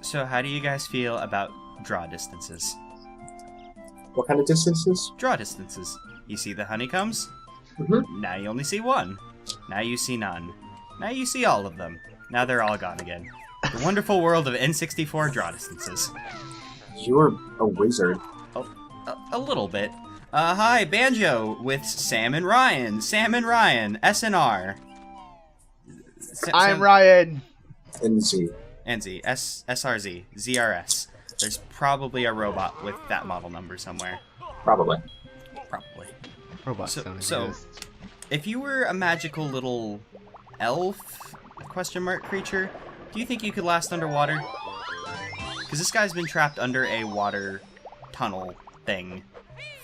So how do you guys feel about draw distances? What kind of distances? Draw distances. You see the honeycombs? Mm-hmm. Now you only see one. Now you see none. Now you see all of them. Now they're all gone again. The wonderful world of N64 draw distances. You're a wizard. A little bit. Hi, Banjo with Sam and Ryan. Sam and Ryan, SNR. I'm Ryan. NZ. NZ, SRZ, ZRS. There's probably a robot with that model number somewhere. Probably. Probably. Robots don't exist. If you were a magical little elf, creature, do you think you could last underwater? Because this guy's been trapped under a water tunnel thing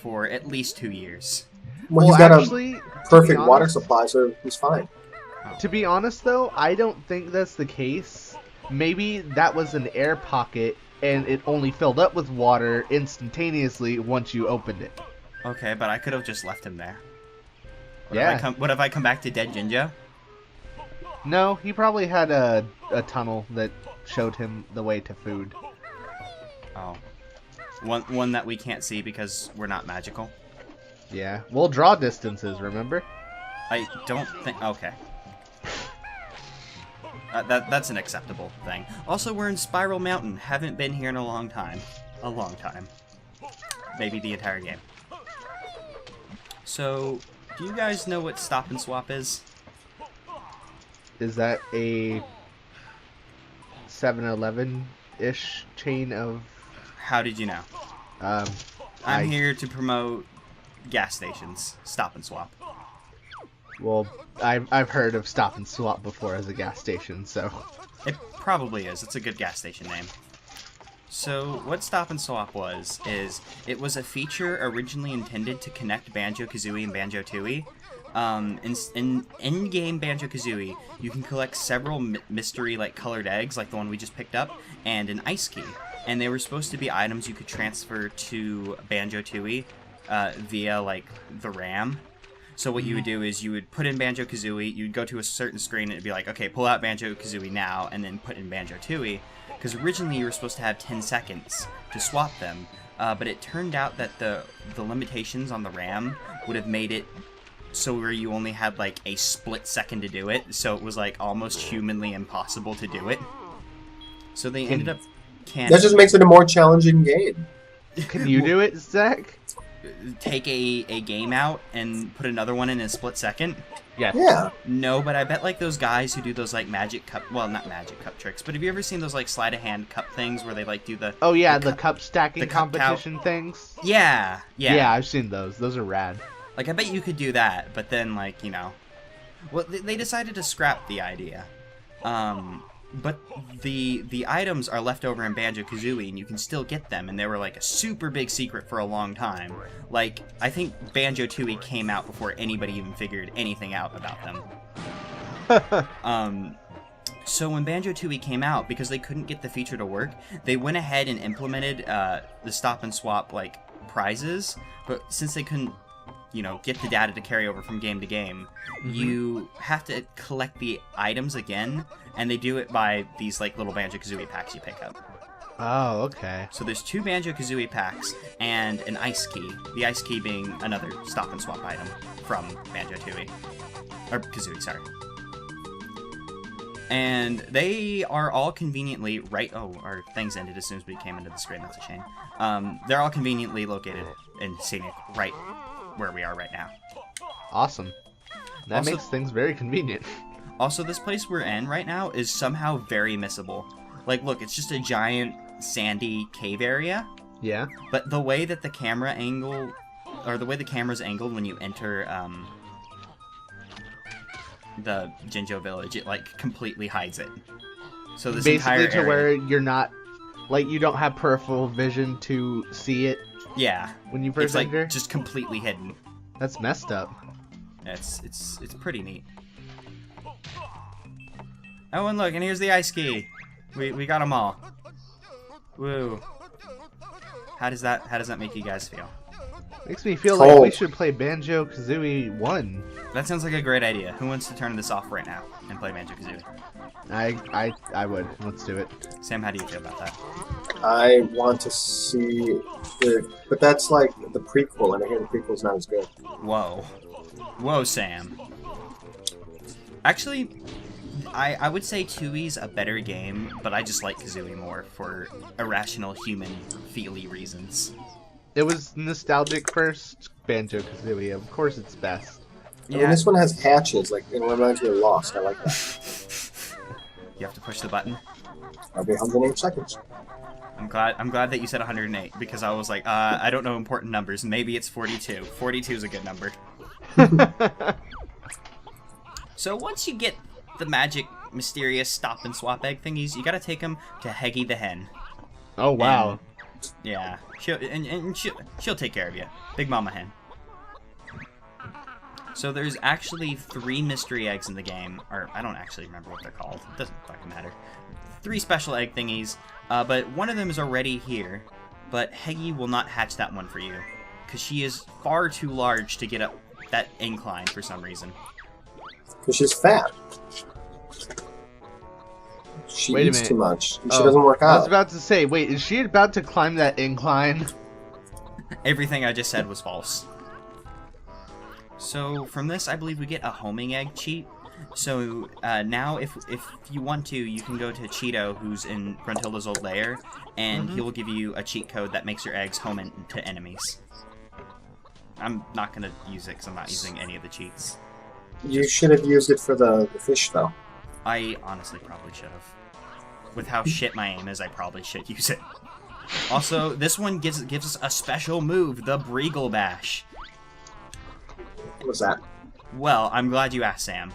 for at least 2 years. Well, he's got a perfect water supply, so he's fine. To be honest, though, I don't think that's the case. Maybe that was an air pocket, and it only filled up with water instantaneously once you opened it. Okay, but I could have just left him there. What if I come back to Dead Jinjo? No, he probably had a tunnel that showed him the way to food. Oh. One that we can't see because we're not magical? Yeah. We'll draw distances, remember? I don't think... Okay. That's an acceptable thing. Also, we're in Spiral Mountain. Haven't been here in a long time. A long time. Maybe the entire game. So, do you guys know what Stop and Swap is? Is that a 7-Eleven-ish chain of... How did you know? I'm here to promote gas stations. Stop and Swap. Well, I've heard of Stop and Swap before as a gas station, so... It probably is. It's a good gas station name. So, what Stop and Swap was, is it was a feature originally intended to connect Banjo-Kazooie and Banjo-Tooie. In-game Banjo-Kazooie, you can collect several mystery, colored eggs, like the one we just picked up, and an ice key. And they were supposed to be items you could transfer to Banjo-Tooie via, the RAM. So what you would do is you would put in Banjo-Kazooie, you'd go to a certain screen, and it'd be like, okay, pull out Banjo-Kazooie now, and then put in Banjo-Tooie. Because originally you were supposed to have 10 seconds to swap them, but it turned out that the limitations on the RAM would have made it so where you only had, a split second to do it, so it was, almost humanly impossible to do it. So they ended up canning. That just makes it a more challenging game. Can you do it, Zach? Take a game out and put another one in a split second? Yes. Yeah. No, but I bet those guys who do those magic cup, well, not magic cup tricks, but have you ever seen those sleight of hand cup things where they do the... Oh yeah, the cup stacking the cup competition things? Yeah. Yeah, I've seen those. Those are rad. I bet you could do that, but then well, they decided to scrap the idea. But the items are left over in Banjo-Kazooie, and you can still get them, and they were a super big secret for a long time. I think Banjo-Tooie came out before anybody even figured anything out about them. So when Banjo-Tooie came out, because they couldn't get the feature to work, they went ahead and implemented the Stop and Swap prizes, but since they couldn't get the data to carry over from game to game, you have to collect the items again, and they do it by these little Banjo-Kazooie packs you pick up. Oh, okay. So there's 2 Banjo-Kazooie packs and an ice key. The ice key being another Stop and Swap item from Banjo-Tooie. Or Kazooie, sorry. And they are all conveniently our things ended as soon as we came into the screen, that's a shame. They're all conveniently located in scenic right where we are right now. Awesome. That Also, makes things very convenient. Also, this place we're in right now is somehow very missable. Look, it's just a giant sandy cave area. Yeah. But the way that the camera angle, or the way the camera's angled when you enter the Jinjo Village, it completely hides it. So this entire basically to area, where you're not, you don't have peripheral vision to see it. Yeah. When you first it's enter? just completely hidden. That's messed up. It's pretty neat. Oh, and look, and here's the ice key. We got them all. Woo. How does that make you guys feel? Makes me feel like we should play Banjo-Kazooie 1. That sounds like a great idea. Who wants to turn this off right now and play Banjo-Kazooie? I would. Let's do it. Sam, how do you feel about that? I want to see but that's like the prequel, and I hear the prequel's not as good. Whoa. Whoa, Sam. Actually, I would say Tooie's a better game, but I just like Kazooie more for irrational human feely reasons. It was nostalgic first, Banjo-Kazooie. Of course it's best. I mean, this one has hatches, like, it reminds me of Lost. I like that. You have to push the button. I'll be 108 seconds. I'm glad that you said 108, because I was like, I don't know important numbers. Maybe it's 42. 42 is a good number. So once you get the magic, mysterious stop and swap egg thingies, you gotta take them to Heggy the hen. Oh wow. And, yeah, she'll take care of you. Big Mama Hen. So there's actually 3 mystery eggs in the game, or I don't actually remember what they're called. It doesn't fucking matter. 3 special egg thingies, but one of them is already here, but Heggy will not hatch that one for you, because she is far too large to get up that incline for some reason. Because she's fat. She Wait a eats minute. too much. And she doesn't work out. I was about to say, wait, is she about to climb that incline? Everything I just said was false. So from this, I believe we get a homing egg cheat. So now, if you want to, you can go to Cheeto, who's in Gruntilda's old lair, and he will give you a cheat code that makes your eggs home into enemies. I'm not going to use it because I'm not using any of the cheats. You should have used it for the fish, though. I honestly probably should have. With how shit my aim is, I probably should use it. Also, this one gives us a special move, the Breagle Bash. What's that? Well, I'm glad you asked, Sam.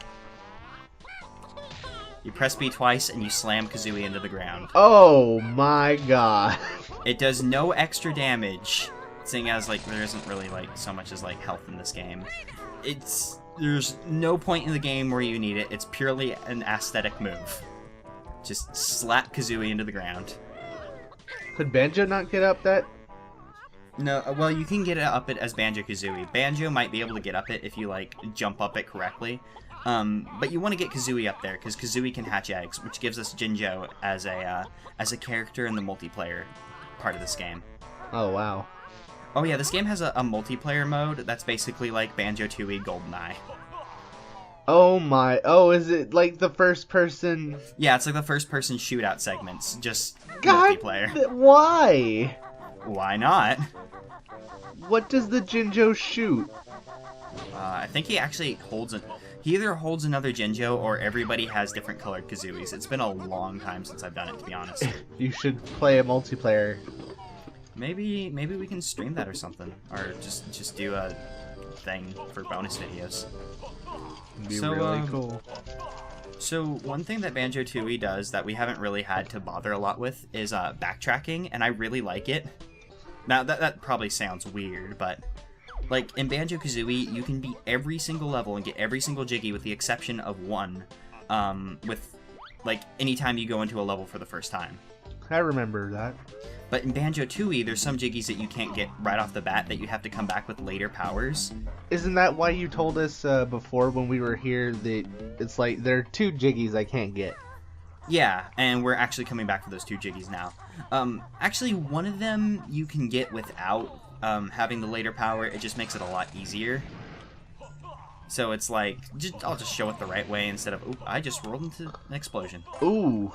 You press B twice and you slam Kazooie into the ground. Oh my god. It does no extra damage, seeing as like there isn't really like so much as like health in this game. There's no point in the game where you need it. It's purely an aesthetic move. Just slap Kazooie into the ground. Could Banjo not get up that? No, well, you can get it up it as Banjo-Kazooie. Banjo might be able to get up it if you, like, jump up it correctly. But you want to get Kazooie up there, because Kazooie can hatch eggs, which gives us Jinjo as a character in the multiplayer part of this game. Oh, wow. Oh yeah, this game has a multiplayer mode that's basically like Banjo-Tooie GoldenEye. Oh my, is it like the first person? Yeah, it's like the first person shootout segments, just God, multiplayer. Why? Why not? What does the Jinjo shoot? I think he actually he either holds another Jinjo or everybody has different colored Kazooies. It's been a long time since I've done it, to be honest. You should play a multiplayer. Maybe we can stream that or something, or just do a thing for bonus videos. It'd be really cool. So one thing that Banjo-Tooie does that we haven't really had to bother a lot with is backtracking, and I really like it. Now that probably sounds weird, but like in Banjo-Kazooie, you can beat every single level and get every single Jiggy with the exception of one, with like anytime you go into a level for the first time. I remember that. But in Banjo-Tooie, there's some Jiggies that you can't get right off the bat that you have to come back with later powers. Isn't that why you told us before when we were here that it's like there are 2 Jiggies I can't get? Yeah, and we're actually coming back for those 2 Jiggies now. Actually, one of them you can get without having the later power. It just makes it a lot easier. So it's like, I'll just show it the right way instead of, oop, I just rolled into an explosion. Ooh.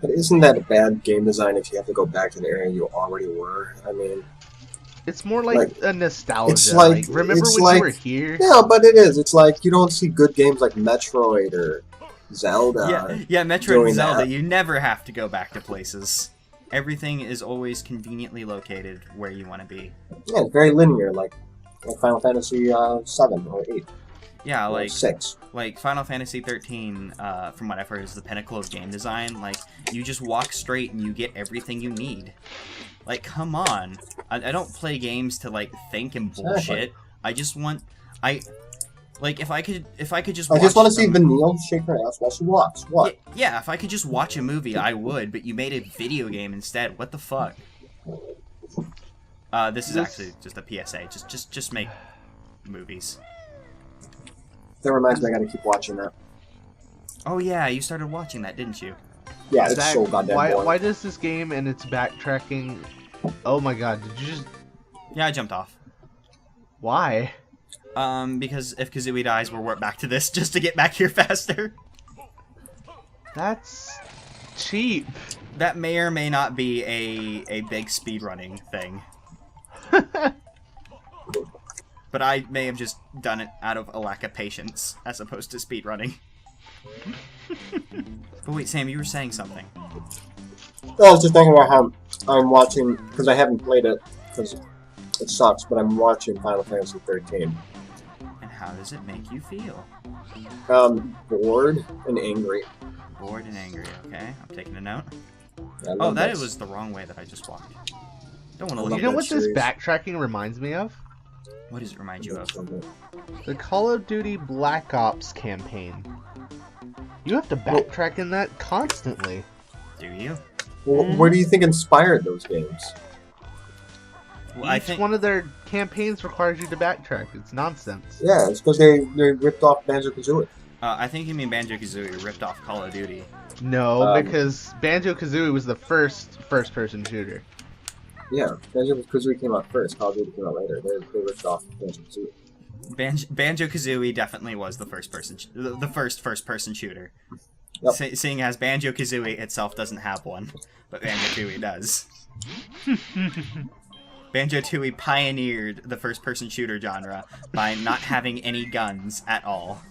But isn't that a bad game design if you have to go back to the area you already were? I mean... It's more like a nostalgia. It's like, remember it's when like, you were here? Yeah, but it is. It's like you don't see good games like Metroid or Zelda. Yeah, Metroid and Zelda, you never have to go back to places. Everything is always conveniently located where you want to be. Yeah, it's very linear, like Final Fantasy 7 or 8. Yeah, like 6. Like Final Fantasy 13, from what I've heard, is the pinnacle of game design. Like, you just walk straight and you get everything you need. Like, come on. I don't play games to, like, think and bullshit. I just want... Like, if I could just watch... I just want to see Vanille shake her ass while she walks. What? Yeah, if I could just watch a movie, I would, but you made a video game instead. What the fuck? This is actually just a PSA. Just make movies. That reminds me, I gotta keep watching that. Oh yeah, you started watching that, didn't you? Yeah, it's Zach, so goddamn boring. why does this game and its backtracking... Oh my god, did you just... Yeah, I jumped off. Why? Because if Kazooie dies, we'll warp back to this just to get back here faster. That's... cheap. That may or may not be a big speedrunning thing. But I may have just done it out of a lack of patience, as opposed to speedrunning. But wait, Sam, you were saying something. I was just thinking about how I'm watching, because I haven't played it, because it sucks, but I'm watching Final Fantasy 13. And how does it make you feel? Bored and angry. Bored and angry, okay? I'm taking a note. I Oh, love that this. was the wrong way that I just walked. Don't want to I look love You know that what this series. backtracking reminds me of? What does it remind you of? The Call of Duty Black Ops campaign. You have to backtrack in that constantly. Do you? Well, where do you think inspired those games? Well, I Each think one of their campaigns requires you to backtrack. It's nonsense. Yeah, it's because they ripped off Banjo-Kazooie. I think you mean Banjo-Kazooie ripped off Call of Duty. No, because Banjo-Kazooie was the first-person shooter. Yeah, Banjo-Kazooie came out first. Call of Duty came out later. They ripped off Banjo-Kazooie. Banjo-Kazooie definitely was the first first-person shooter. Yep. Seeing as Banjo-Kazooie itself doesn't have one, but Banjo-Tooie does. Banjo-Tooie pioneered the first-person shooter genre by not having any guns at all.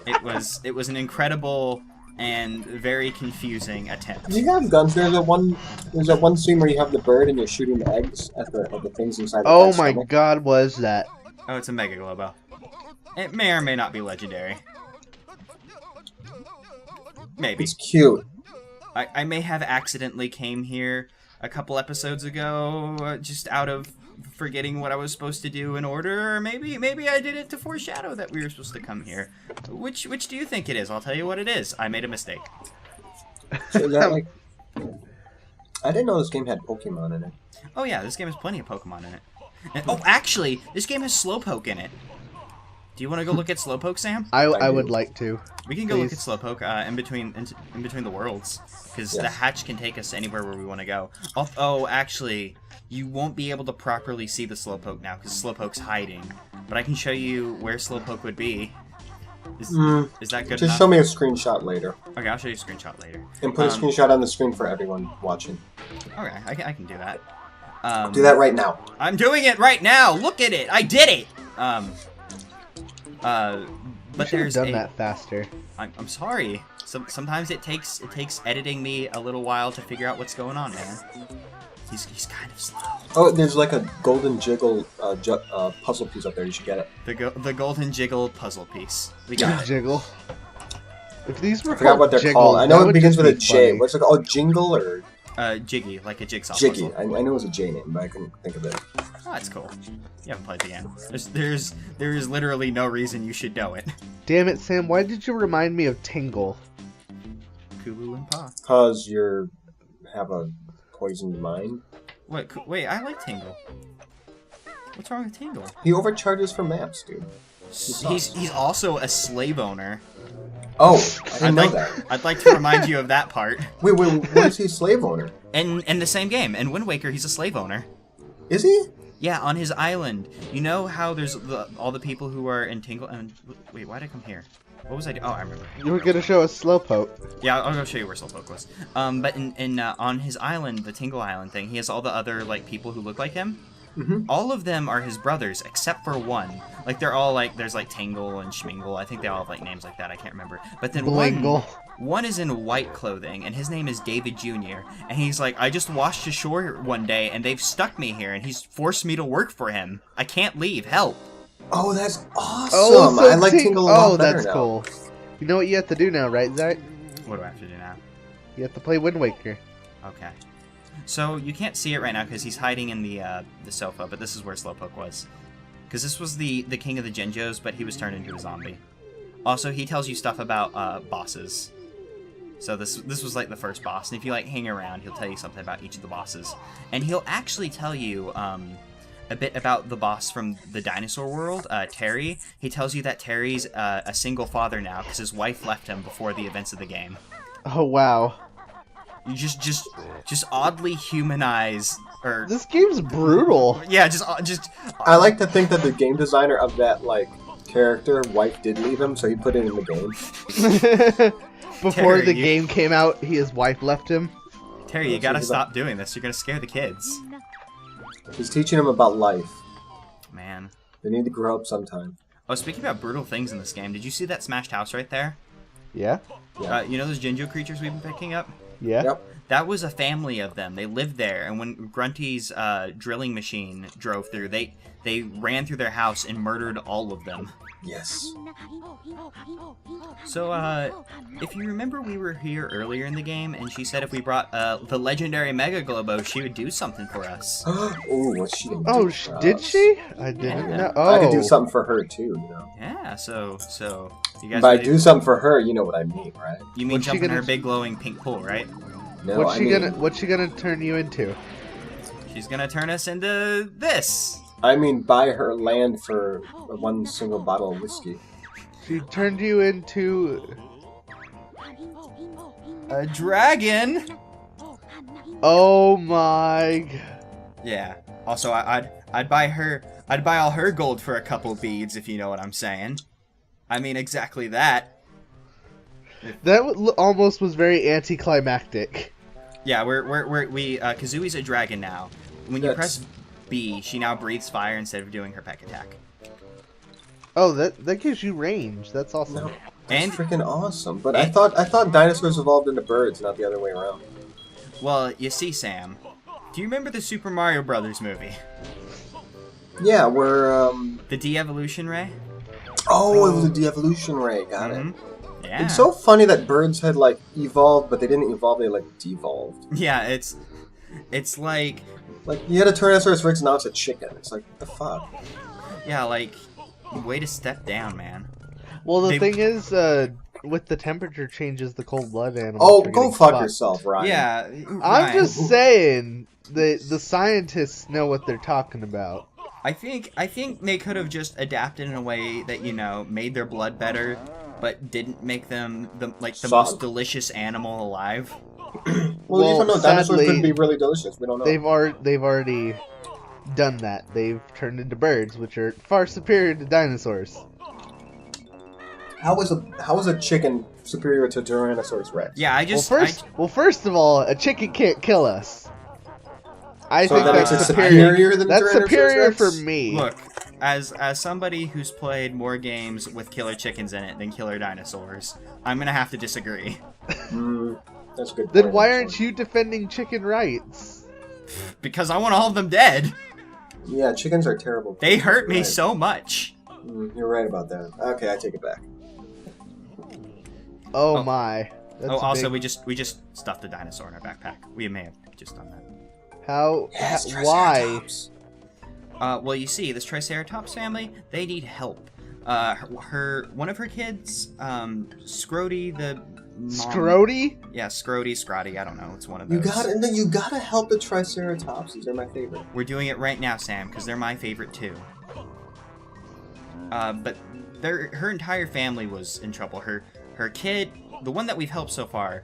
It was an incredible and very confusing attempt. You have guns. There's that one scene where you have the bird and you're shooting eggs at the things inside the Oh guy's my stomach. god, what is that? Oh, it's a Mega Globo. It may or may not be legendary. Maybe. It's cute. I may have accidentally came here a couple episodes ago, just out of forgetting what I was supposed to do in order, or maybe I did it to foreshadow that we were supposed to come here. Which do you think it is? I'll tell you what it is. I made a mistake. So is that like... I didn't know this game had Pokemon in it. Oh yeah, this game has plenty of Pokemon in it. And, oh, actually, this game has Slowpoke in it. Do you want to go look at Slowpoke, Sam? I would like to. We can go look at Please. Slowpoke in between the worlds, because the Yes. hatch can take us anywhere where we want to go. Oh, actually, you won't be able to properly see the Slowpoke now because Slowpoke's hiding. But I can show you where Slowpoke would be. Is that good Just enough? show me a screenshot later. Okay, I'll show you a screenshot later. And put a screenshot on the screen for everyone watching. Okay, I can do that. Do that right now. I'm doing it right now. Look at it. I did it. But Should have there's done that faster. I'm sorry. Sometimes it takes editing me a little while to figure out what's going on, man. He's kind of slow. Oh, there's like a golden jiggle puzzle piece up there. You should get it. The golden jiggle puzzle piece. We got it. Jiggle. If these were I forgot what they're Jiggle, called. I that know it would begins just with a be J. funny. What's it called? Oh, Jingle or Jiggy, like a jigsaw Jiggy? puzzle. I knew it was a J name, but I couldn't think of it. Oh, that's cool. You haven't played the game. There is literally no reason you should know it. Damn it, Sam, why did you remind me of Tingle? Kulu and Pa. Cause you have a poisoned mind. Wait, I like Tingle. What's wrong with Tingle? He overcharges for maps, dude. He's also a slave owner. Oh, I didn't know that. I'd like to remind you of that part. Wait, what is he, slave owner? In the same game, in Wind Waker, he's a slave owner. Is he? Yeah, on his island. You know how there's all the people who are in Tingle. And wait, why'd I come here? What was I doing? Oh, I remember. You were gonna show us Slowpoke. Yeah, I'll go show you where Slowpoke was. But on his island, the Tingle Island thing, he has all the other like people who look like him. Mm-hmm. All of them are his brothers, except for one. Like they're all like there's like Tingle and Schmingle. I think they all have like names like that. I can't remember. But then Blingle. one is in white clothing, and his name is David Jr. And he's like, I just washed ashore one day, and they've stuck me here, and he's forced me to work for him. I can't leave. Help! Oh, that's awesome! Oh, so I like Tingle a lot better that's now. cool. You know what you have to do now, right, Zach? What do I have to do now? You have to play Wind Waker. Okay. So you can't see it right now because he's hiding in the sofa, but this is where Slowpoke was. Because this was the king of the Jinjos, but he was turned into a zombie. Also, he tells you stuff about bosses. So this was like the first boss, and if you like hang around, he'll tell you something about each of the bosses. And he'll actually tell you a bit about the boss from the dinosaur world, Terry. He tells you that Terry's a single father now because his wife left him before the events of the game. Oh wow. You just oddly humanize, or This game's brutal. yeah, just. I like to think that the game designer of that character wife did leave him, so he put it in the game. Before Terry, the game came out, his wife left him. Terry, you gotta stop doing this. You're gonna scare the kids. He's teaching him about life. Man. They need to grow up sometime. Oh, speaking about brutal things in this game, did you see that smashed house right there? Yeah. Yeah. You know those Jinjo creatures we've been picking up? Yeah. Yep. That was a family of them. They lived there, and when Grunty's drilling machine drove through, they ran through their house and murdered all of them. Yes. So, if you remember, we were here earlier in the game, and she said if we brought the legendary Mega Globo, she would do something for us. Ooh, what's she gonna do? Oh, for did us? she? I didn't Yeah. know. Oh. I could do something for her too, you know. Yeah, so you guys. By ready? do something for her, you know what I mean, right? You mean What's she jump in her gonna- big glowing pink pool, right? No, What's she gonna turn you into? She's gonna turn us into this. I mean, buy her land for one single bottle of whiskey. She turned you into. A dragon. Oh my. Yeah. Also, I'd buy all her gold for a couple beads, if you know what I'm saying. I mean, exactly that. That almost was very anticlimactic. Yeah, Kazui's a dragon now. When you press B, she now breathes fire instead of doing her peck attack. Oh, that gives you range. That's awesome. No, that's And- freaking awesome. But I thought dinosaurs evolved into birds, not the other way around. Well, you see, Sam, do you remember the Super Mario Brothers movie? Yeah, we're The de-evolution ray? Oh, it was a de-evolution ray. Got it. Yeah. It's so funny that birds had evolved, but they didn't evolve. They devolved. Yeah, it's like, You had a Tyrannosaurus Rex, now it's a chicken. It's like, what the fuck? yeah, way to step down, man. Well, the They- thing is, with the temperature changes, the cold blood animals. Oh, are go getting fuck fucked. yourself, Ryan. Yeah. I'm Ryan, just saying the scientists know what they're talking about. I think they could have just adapted in a way that, made their blood better, but didn't make them the Soft. most delicious animal alive. Well, even though dinosaurs sadly, could be really delicious, we don't know. They've already done that. They've turned into birds, which are far superior to dinosaurs. How is a chicken superior to Tyrannosaurus Rex? Yeah, First of all, a chicken can't kill us. I So think that that's makes it superior. superior than That's Tyrannosaurus superior Rex? for me. Look, as somebody who's played more games with killer chickens in it than killer dinosaurs, I'm gonna have to disagree. That's a good. Then point, why actually. aren't you defending chicken rights? Because I want all of them dead. Yeah, chickens are terrible. They hurt me Right. so much. You're right about that. Okay, I take it back. Oh my. That's Oh, a also, big... we just stuffed a dinosaur in our backpack. We may have just done that. Yes, Why? Triceratops. Well, you see, this Triceratops family, they need help. One of her kids, Scrody, the mom, Scrody? Yeah, Scrotty, I don't know. It's one of You those. gotta help the Triceratopses. They're my favorite. We're doing it right now, Sam, because they're my favorite too. But her entire family was in trouble. Her kid, the one that we've helped so far,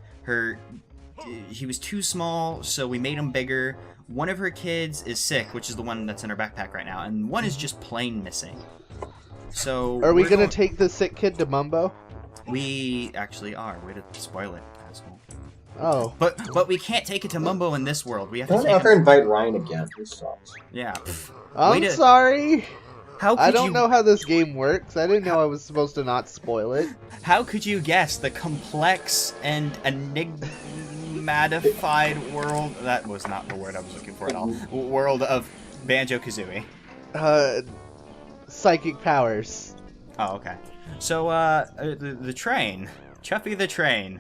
he was too small, so we made him bigger. One of her kids is sick, which is the one that's in her backpack right now, and one is just plain missing. So Are we we're gonna take the sick kid to Mumbo? We actually are. Way to spoil it, asshole. Oh. But we can't take it to Mumbo in this world. We have to Don't take ever him. invite Ryan again. This sucks. Yeah. I'm sorry. How could I don't you, know how this game works. I didn't know I was supposed to not spoil it. How could you guess the complex and enigmatified world? That was not the word I was looking for at all. World of Banjo-Kazooie. Psychic powers. Oh, okay. So, the train. Chuffy the train.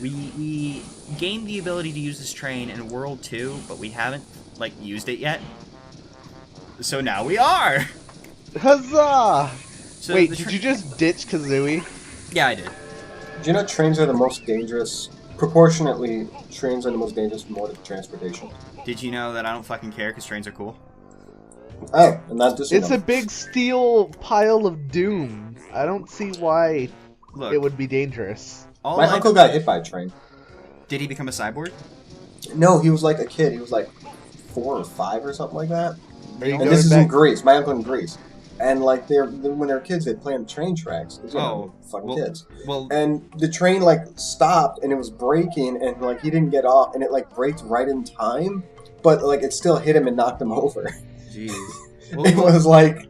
We gained the ability to use this train in World 2, but we haven't, used it yet. So now we are! Huzzah! So Wait, the did you just ditch Kazooie? Yeah, I did. Do you know trains are the most dangerous? Proportionately, trains are the most dangerous mode of transportation. Did you know that I don't fucking care because trains are cool? Oh, and not just It's a big steel pile of doom. I don't see why Look, it would be dangerous. all My uncle got hit by a train. Did he become a cyborg? No, he was like a kid. He was like 4 or 5 or something like that. Are you And going this is back? in Greece. My uncle in Greece. And like when they were kids, they'd play on train tracks. 'Cause, you know, fucking kids. Well, And the train like stopped and it was braking and like he didn't get off and it like braked right in time, but like it still hit him and knocked him over. jeez. It was like,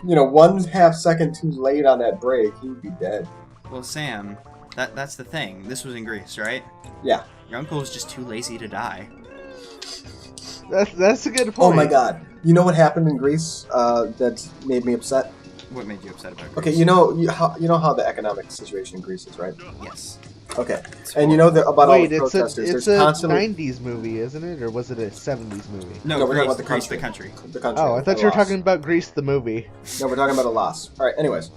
you know, 1/2 second too late on that brake, he'd be dead. Well, Sam, that's the thing. This was in Greece, right? Yeah. Your uncle was just too lazy to die. That's a good point. Oh my god. You know what happened in Greece that made me upset? What made you upset about Greece? Okay, you know how the economic situation in Greece is, right? Yes. Okay. And you know about all Wait, the protesters, it's there's a constantly 90s movie, isn't it? Or was it a 70s movie? No, No, we're talking Greece, about the Greece, the country. country. The country. Oh, I thought the you were loss. talking about Grease the movie. No, we're talking about a loss. Alright, anyways.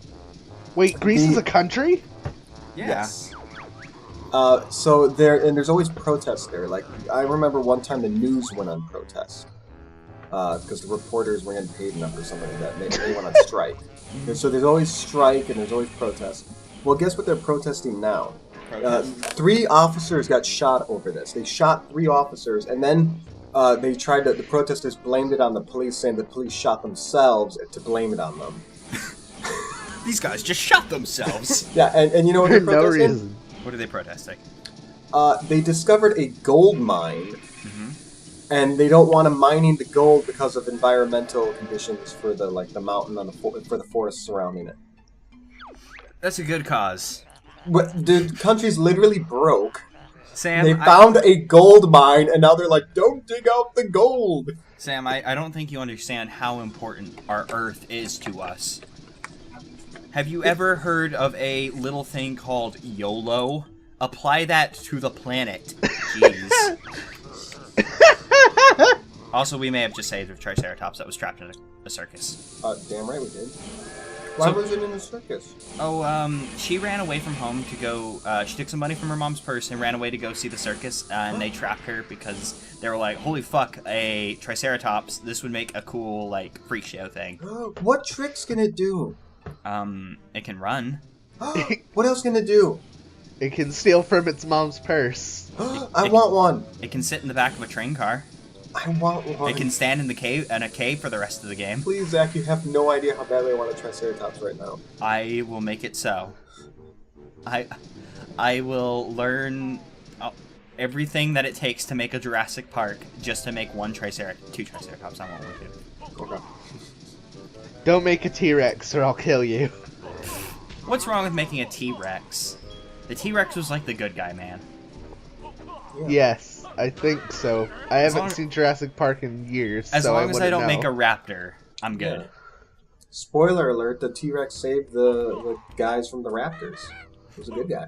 Wait, Greece The- is a country? Yeah. Yes. So there's always protests there. Like, I remember one time the news went on protest. Because the reporters weren't getting paid enough or something like that. They went on strike. And so there's always strike and there's always protest. Well, guess what they're protesting now? 3 officers got shot over this. They shot 3 officers, and then the protesters blamed it on the police, saying the police shot themselves to blame it on them. These guys just shot themselves. Yeah, and you know what For they're no protesting? reason. What are they protesting? They discovered a gold mine, and they don't want to mining the gold because of environmental conditions for the mountain on for the forest surrounding it. That's a good cause. But the country's literally broke. Sam, They found a gold mine, and now they're like, "Don't dig out the gold." Sam, I don't think you understand how important our Earth is to us. Have you ever heard of a little thing called YOLO? Apply that to the planet. Jeez. Also, we may have just saved a Triceratops that was trapped in a circus. Damn right we did. Why was it in a circus? Oh, she ran away from home to go, she took some money from her mom's purse and ran away to go see the circus, and they trapped her because they were like, holy fuck, a Triceratops, this would make a cool, like, freak show thing. What tricks can it do? It can run. What else can it do? It can steal from its mom's purse. I want one. It can sit in the back of a train car. I want one. It can stand in a cave for the rest of the game. Please, Zach, you have no idea how badly I want a Triceratops right now. I will make it so. I will learn everything that it takes to make a Jurassic Park just to make two Triceratops. I won't work it. Okay. Don't make a T-Rex or I'll kill you. What's wrong with making a T-Rex? The T-Rex was like the good guy, man. Yes, I think so. I haven't long- seen Jurassic Park in years, As so long as I wouldn't don't know. make a raptor, I'm good. Yeah. Spoiler alert, the T-Rex saved the guys from the Raptors. He was a good guy.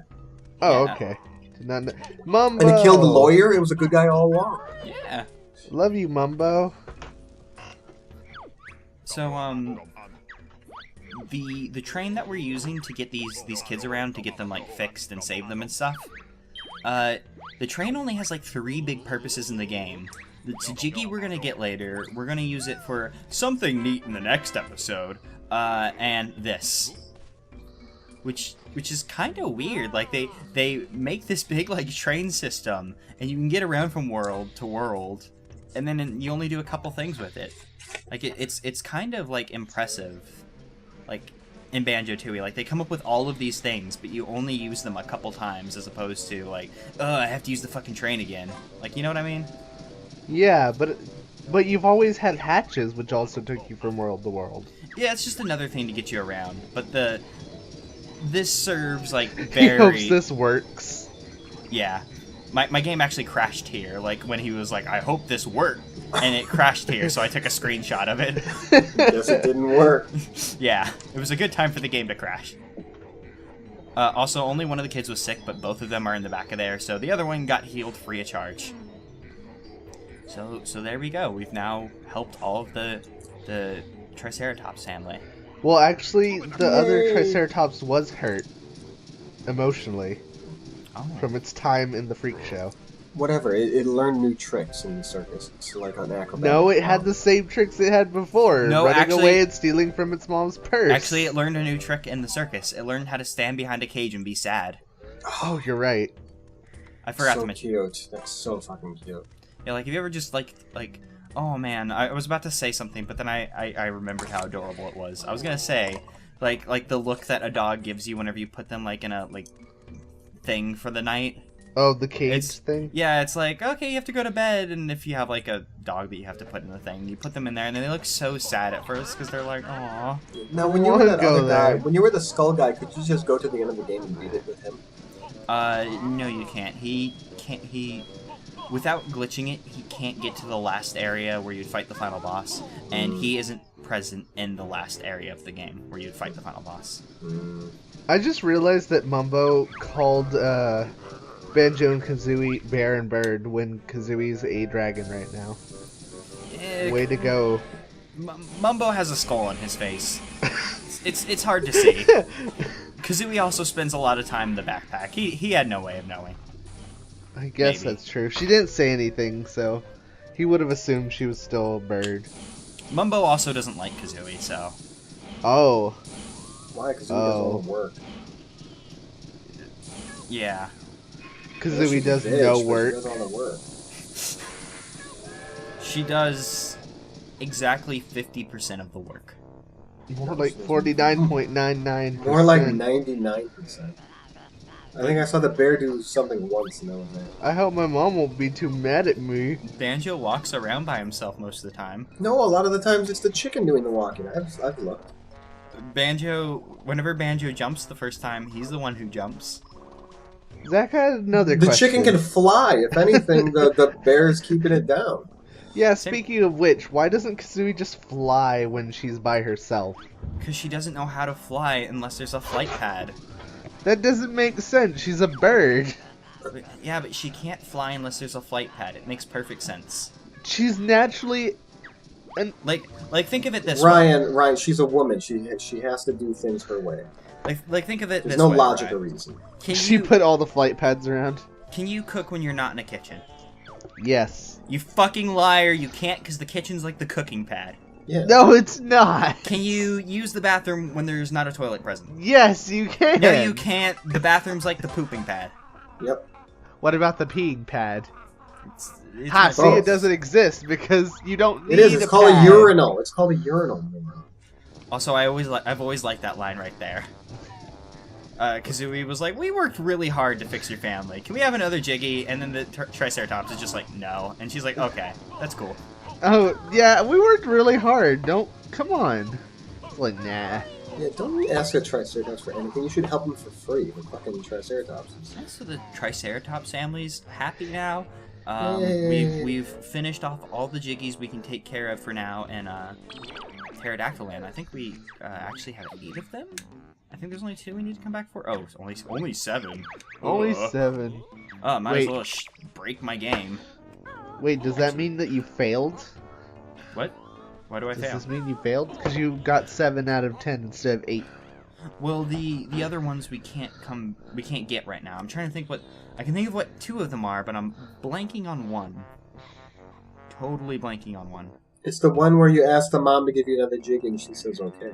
Oh, Yeah. okay. Did not know. Mumbo! And he killed the lawyer. It was a good guy all along. Yeah. Love you, Mumbo. So, the train that we're using to get these kids around, to get them, like, fixed and save them and stuff, the train only has, like, 3 big purposes in the game. The Tajiki we're gonna get later, we're gonna use it for something neat in the next episode, and this. Which is kind of weird. Like, they make this big, like, train system, and you can get around from world to world, and then you only do a couple things with it. Like, it's kind of, like, impressive. Like, in Banjo-Tooie, like, they come up with all of these things, but you only use them a couple times, as opposed to, like, oh, I have to use the fucking train again. Like, you know what I mean? Yeah, but you've always had hatches, which also took you from world to world. Yeah, it's just another thing to get you around. But this serves, like, He hopes very... this works. Yeah. My game actually crashed here, like, when he was like, I hope this worked, and it crashed here, so I took a screenshot of it. Guess it didn't work. Yeah, it was a good time for the game to crash. Also, only one of the kids was sick, but both of them are in the back of there, so the other one got healed free of charge. So there we go. We've now helped all of the Triceratops family. Well, actually, the other Yay. Triceratops was hurt emotionally Oh. from its time in the freak show. Whatever. It learned new tricks in the circus. It's like an acrobat. No, it had the same tricks it had before. No, running actually- away and stealing from its mom's purse. Actually, it learned a new trick in the circus. It learned how to stand behind a cage and be sad. Oh, you're right. I forgot so to mention. cute. That's so fucking cute. Yeah, like, have you ever just, like, oh man, I was about to say something, but then I remembered how adorable it was. I was gonna say, like the look that a dog gives you whenever you put them, like, in a, like, thing for the night. Oh, the cage thing? Yeah, it's like, okay, you have to go to bed, and if you have, like, a dog that you have to put in the thing, you put them in there, and then they look so sad at first, because they're like, aw. Now, when you were that other guy, when you were the skull guy, could you just go to the end of the game and beat it with him? No, you can't. Without glitching it, he can't get to the last area where you'd fight the final boss, and he isn't present in the last area of the game where you'd fight the final boss. I just realized that Mumbo called Banjo and Kazooie Bear and Bird when Kazooie's a dragon right now. Way to go. Mumbo has a skull on his face. It's hard to see. Kazooie also spends a lot of time in the backpack. He had no way of knowing. I guess Maybe. that's true. She didn't say anything, so he would have assumed she was still a bird. Mumbo also doesn't like Kazooie, so... Oh. Why? Because he does all the work. Yeah. Kazooie does Bitch, no but work. She does all the work. She does exactly 50% of the work. More like 49.99%. More like 99%. I think I saw the bear do something once, and that was it. I hope my mom won't be too mad at me. Banjo walks around by himself most of the time. No, a lot of the times it's the chicken doing the walking. I've looked. Whenever Banjo jumps the first time, he's the one who jumps. Zach had another The question. chicken can fly. If anything, the bear is keeping it down. Yeah, speaking of which, why doesn't Kazooie just fly when she's by herself? Because she doesn't know how to fly unless there's a flight pad. That doesn't make sense. She's a bird. Yeah, but she can't fly unless there's a flight pad. It makes perfect sense. She's naturally... Like think of it this way. Ryan, she's a woman. She has to do things her way. Like think of it There's this no way. logic or Ryan. reason. She put all the flight pads around. Can you cook when you're not in a kitchen? Yes. You fucking liar, you can't because the kitchen's like the cooking pad. Yeah. No, it's not. Can you use the bathroom when there's not a toilet present? Yes, you can. No, you can't. The bathroom's like the pooping pad. Yep. What about the peeing pad? It's Ha, like see, both. it doesn't exist because you don't need It is. It's a called pad. a urinal. It's called a urinal. Also, I've always liked that line right there. Kazooie was like, "We worked really hard to fix your family. Can we have another Jiggy?" And then the Triceratops is just like, "No." And she's like, "Okay, that's cool." Oh, yeah, we worked really hard. Come on. It's like, nah. Yeah, don't ask a Triceratops for anything. You should help him for free. The fucking Triceratops. So the Triceratops family's happy now. Yay. We've finished off all the Jiggies we can take care of for now in Pterodactyl Land. I think we actually have 8 of them. I think there's only 2 we need to come back for. Oh, only 7. Only Ugh. 7. Might Wait. as well break my game. Wait, does that mean that you failed? What? Why do I Does fail? this mean you failed? Because you got 7 out of 10 instead of 8. Well, the other ones we can't get right now. I'm trying to think I can think of what 2 of them are, but I'm blanking on one. Totally blanking on one. It's the one where you ask the mom to give you another jig and she says okay.